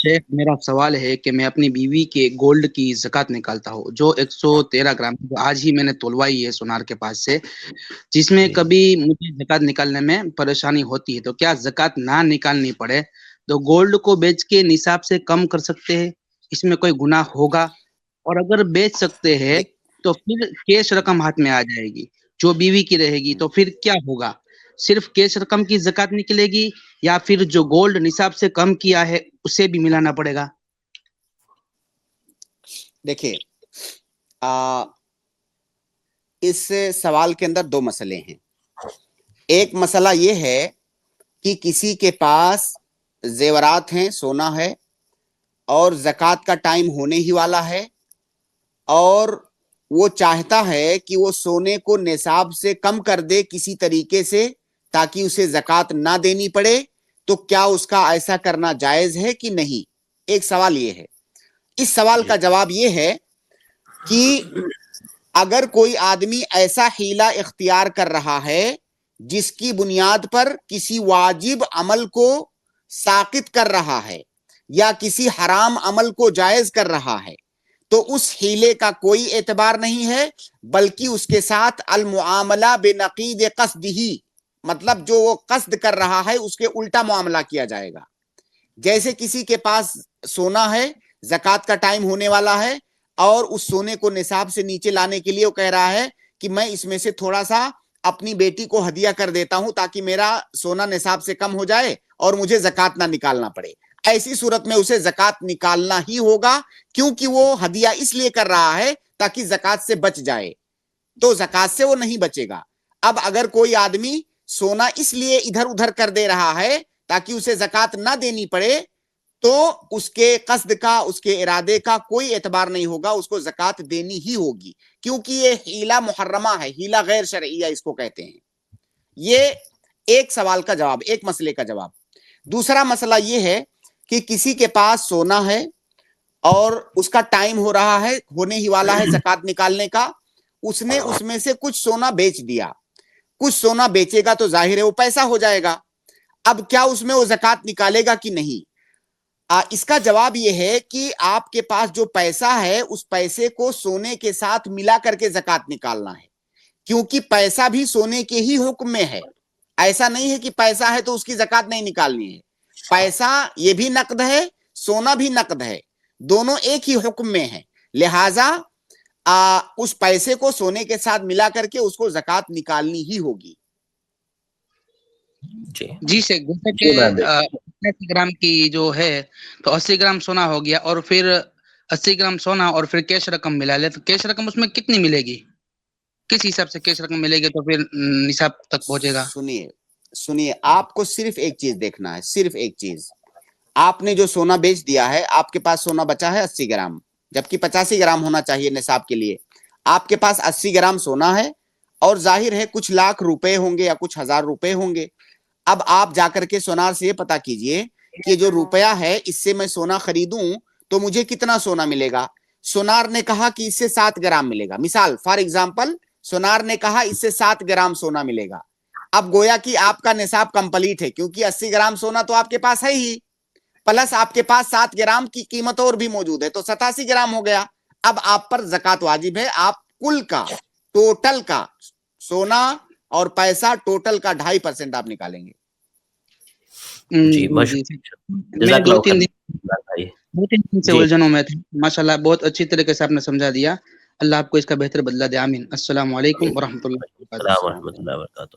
شیخ میرا سوال ہے کہ میں اپنی بیوی کے گولڈ کی زکات نکالتا ہوں جو 113 گرام جو آج ہی میں نے تولوائی ہے سونار کے پاس سے، جس میں کبھی مجھے زکات نکالنے میں پریشانی ہوتی ہے، تو کیا زکات نہ نکالنی پڑے تو گولڈ کو بیچ کے نصاب سے کم کر سکتے ہیں؟ اس میں کوئی گناہ ہوگا؟ اور اگر بیچ سکتے ہیں دیکھ تو پھر کیش رقم ہاتھ میں آ جائے گی جو بیوی کی رہے گی، تو پھر کیا ہوگا؟ صرف کیش رقم کی زکات نکلے گی یا پھر جو گولڈ نصاب سے کم کیا ہے اسے بھی ملانا پڑے گا؟ دیکھیں اس سوال کے اندر دو مسئلے ہیں. ایک مسئلہ یہ ہے کہ کسی کے پاس زیورات ہیں، سونا ہے، اور زکوٰۃ کا ٹائم ہونے ہی والا ہے، اور وہ چاہتا ہے کہ وہ سونے کو نصاب سے کم کر دے کسی طریقے سے تاکہ اسے زکوٰۃ نہ دینی پڑے، تو کیا اس کا ایسا کرنا جائز ہے کہ نہیں؟ ایک سوال یہ ہے. اس سوال کا جواب یہ ہے کہ اگر کوئی آدمی ایسا حیلہ اختیار کر رہا ہے جس کی بنیاد پر کسی واجب عمل کو ساقط کر رہا ہے یا کسی حرام عمل کو جائز کر رہا ہے، تو اس حیلے کا کوئی اعتبار نہیں ہے، بلکہ اس کے ساتھ المعاملہ بنقیض قصدہ، مطلب جو وہ قصد کر رہا ہے اس کے الٹا معاملہ کیا جائے گا. جیسے کسی کے پاس سونا ہے، زکوٰۃ کا ٹائم ہونے والا ہے، اور اس سونے کو نصاب سے نیچے لانے کے لیے وہ کہہ رہا ہے کہ میں اس میں سے تھوڑا سا اپنی بیٹی کو ہدیہ کر دیتا ہوں تاکہ میرا سونا نصاب سے کم ہو جائے اور مجھے زکوٰۃ نہ نکالنا پڑے. ایسی صورت میں اسے زکوٰۃ نکالنا ہی ہوگا، کیونکہ وہ ہدیہ اس لیے کر رہا ہے تاکہ زکوٰۃ سے بچ جائے، تو زکوٰۃ سے وہ نہیں بچے گا. اب اگر کوئی آدمی سونا اس لیے ادھر ادھر کر دے رہا ہے تاکہ اسے زکوٰۃ نہ دینی پڑے، تو اس کے قصد کا، اس کے ارادے کا کوئی اعتبار نہیں ہوگا، اس کو زکوٰۃ دینی ہی ہوگی، کیونکہ یہ حیلہ محرمہ ہے، حیلہ غیر شرعیہ اس کو کہتے ہیں. یہ ایک سوال کا جواب، ایک مسئلے کا جواب. دوسرا مسئلہ یہ ہے کہ کسی کے پاس سونا ہے اور اس کا ٹائم ہو رہا ہے، ہونے ہی والا ہے زکوٰۃ نکالنے کا، اس نے اس میں سے کچھ سونا بیچ دیا. کچھ سونا بیچے گا تو ظاہر ہے وہ پیسہ ہو جائے گا. اب کیا اس میں وہ زکوٰۃ نکالے گا کہ نہیں؟ اس کا جواب یہ ہے کہ آپ کے پاس جو پیسہ ہے اس پیسے کو سونے کے ساتھ ملا کر کے زکوٰۃ نکالنا ہے، کیونکہ پیسہ بھی سونے کے ہی حکم میں ہے. ایسا نہیں ہے کہ پیسہ ہے تو اس کی زکوٰۃ نہیں نکالنی ہے. پیسہ یہ بھی نقد ہے، سونا بھی نقد ہے، دونوں ایک ہی حکم میں ہیں. لہذا اس پیسے کو سونے کے ساتھ ملا کر کے اس کو زکوٰۃ نکالنی ہی ہوگی. جی سے جیسے کہ 80 گرام کی جو ہے تو 80 گرام سونا ہو گیا، اور پھر 80 گرام سونا اور پھر کیش رقم ملا لے، تو کیش رقم اس میں کتنی ملے گی؟ کس حساب سے کیش رقم ملے گی تو پھر نصاب تک پہنچے گا؟ سنیے آپ کو صرف ایک چیز دیکھنا ہے، صرف ایک چیز. آپ نے جو سونا بیچ دیا ہے، آپ کے پاس سونا بچا ہے 80 گرام، جبکہ 85 گرام ہونا چاہیے نصاب کے لیے. آپ کے پاس 80 گرام سونا ہے اور ظاہر ہے کچھ لاکھ روپے ہوں گے یا کچھ ہزار روپے ہوں گے. اب آپ جا کر کے سونار سے یہ پتا کیجئے کہ جو روپیہ ہے اس سے میں سونا خریدوں تو مجھے کتنا سونا ملے گا. سونار نے کہا کہ اس سے 7 گرام ملے گا، مثال فار ایگزامپل سونار نے کہا اس سے 7 گرام سونا ملے گا. اب گویا کہ آپ کا نصاب کمپلیٹ ہے، کیونکہ 80 گرام سونا تو آپ کے پاس ہے ہی، پلس آپ کے پاس 7 گرام کی قیمت اور بھی موجود ہے، تو 87 گرام ہو گیا. اب آپ پر زکوٰۃ واجب ہے. آپ کل کا، ٹوٹل کا، سونا اور پیسہ ٹوٹل کا 2.5% آپ نکالیں گے. جی میں 2-3 دن سے الجھنوں میں تھا. ماشاءاللہ بہت اچھی طریقے سے آپ نے سمجھا دیا. اللہ آپ کو اس کا بہتر بدلہ دے. آمین. السلام علیکم ورحمۃ اللہ وبرکاتہ.